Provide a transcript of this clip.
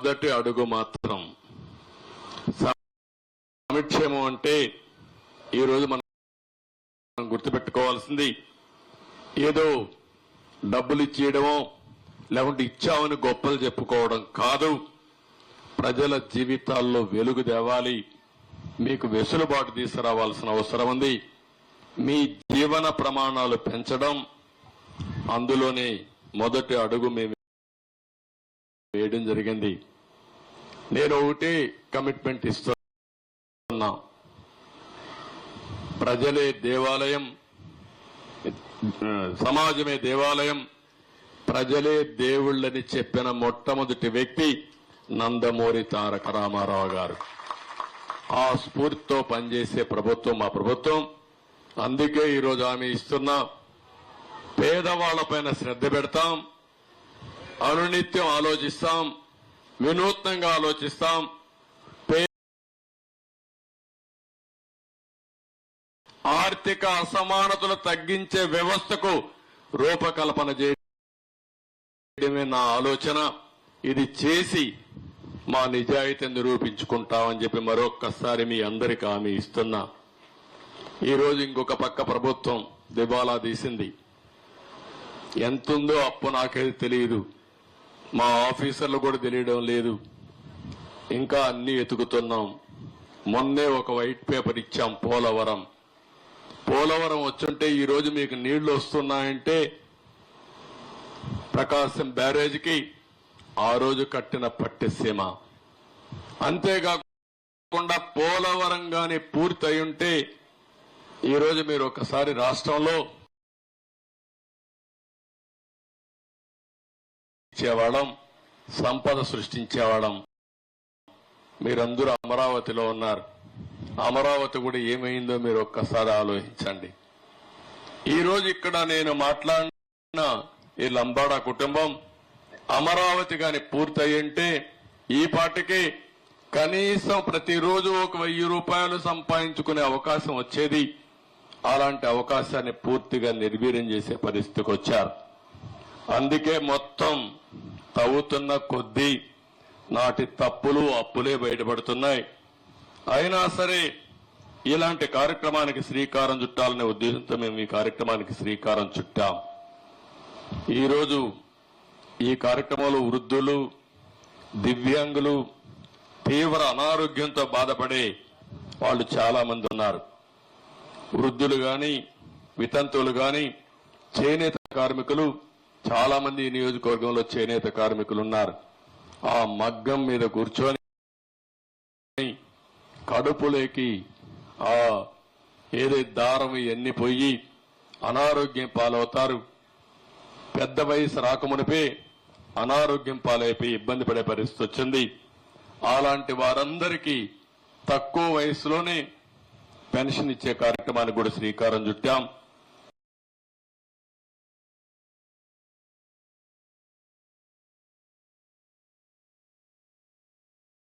మొదటి అడుగు మాత్రం సంక్షేమం అంటే ఈరోజు మనం గుర్తుపెట్టుకోవాల్సింది ఏదో డబ్బులు ఇచ్చేయడమో లేకుంటే ఇచ్చామని గొప్పలు చెప్పుకోవడం కాదు. ప్రజల జీవితాల్లో వెలుగు తేవాలి, మీకు వెసులుబాటు తీసుకురావాల్సిన అవసరం ఉంది. మీ జీవన ప్రమాణాలు పెంచడం అందులోనే మొదటి అడుగు మేము వేయడం జరిగింది. నేను ఒకటే కమిట్మెంట్ ఇస్తున్నా, ప్రజలే దేవాలయం, సమాజమే దేవాలయం, ప్రజలే దేవుళ్ళని చెప్పిన మొట్టమొదటి వ్యక్తి నందమూరి తారక రామారావు గారు. ఆ స్ఫూర్తితో పనిచేసే ప్రభుత్వం మా ప్రభుత్వం. అందుకే ఈరోజు ఆమె ఇస్తున్నా, పేదవాళ్లపైన శ్రద్ధ పెడతాం, అనునిత్యం ఆలోచిస్తాం, వినూత్నంగా ఆలోచిస్తాం. ఆర్థిక అసమానతలు తగ్గించే వ్యవస్థకు రూపకల్పన చేయడమే నా ఆలోచన. ఇది చేసి మా నిజాయితీని నిరూపించుకుంటామని చెప్పి మరొక్కసారి మీ అందరికీ హామీ ఇస్తున్నా. ఈరోజు ఇంకొక పక్క ప్రభుత్వం దివాలా తీసింది. ఎంతుందో అప్పు నాకేది తెలియదు, మా ఆఫీసర్లు కూడా తెలియడం లేదు. ఇంకా అన్ని వెతుకుతున్నాం. మొన్నే ఒక వైట్ పేపర్ ఇచ్చాం. పోలవరం వచ్చుంటే ఈరోజు మీకు నీళ్లు వస్తున్నాయంటే ప్రకాశం బ్యారేజ్కి ఆ రోజు కట్టిన పట్టిసీమ. అంతేకాకుండా పోలవరం గాని పూర్తయి ఉంటే ఈరోజు మీరు ఒకసారి రాష్ట్రంలో ఇచ్చేవాళ్ళం, సంపద సృష్టించేవాళ్ళం. మీరందరూ అమరావతిలో ఉన్నారు. అమరావతి కూడా ఏమైందో మీరు ఒక్కసారి ఆలోచించండి. ఈరోజు ఇక్కడ నేను మాట్లాడిన ఈ లంబాడా కుటుంబం అమరావతి గాని పూర్తయింటే ఈ పాటికి కనీసం ప్రతిరోజు 1,000 రూపాయలు సంపాదించుకునే అవకాశం వచ్చేది. అలాంటి అవకాశాన్ని పూర్తిగా నిర్వీర్యం చేసే పరిస్థితికి వచ్చారు. అందుకే మొత్తం తవ్వుతున్న కొద్దీ నాటి తప్పులు అప్పులే బయటపడుతున్నాయి. అయినా సరే ఇలాంటి కార్యక్రమానికి శ్రీకారం చుట్టాలనే ఉద్దేశంతో మేము ఈ కార్యక్రమానికి శ్రీకారం చుట్టాం. ఈరోజు ఈ కార్యక్రమంలో వృద్ధులు, దివ్యాంగులు, తీవ్ర అనారోగ్యంతో బాధపడే వాళ్ళు చాలా మంది ఉన్నారు. వృద్ధులు గాని, వితంతువులు గాని, చేనేత కార్మికులు చాలా మంది ఈ నియోజకవర్గంలో చేనేత కార్మికులు ఉన్నారు. ఆ మగ్గం మీద కూర్చొని కడుపులోకి ఆ ఏదైతే దారం ఇవన్నీ పోయి అనారోగ్యం పాలవుతారు. పెద్ద వయసు రాకమునిపే అనారోగ్యం పాలైపోయి ఇబ్బంది పడే పరిస్థితి వచ్చింది. అలాంటి వారందరికీ తక్కువ వయసులోనే పెన్షన్ ఇచ్చే కార్యక్రమానికి కూడా శ్రీకారం చుట్టాం.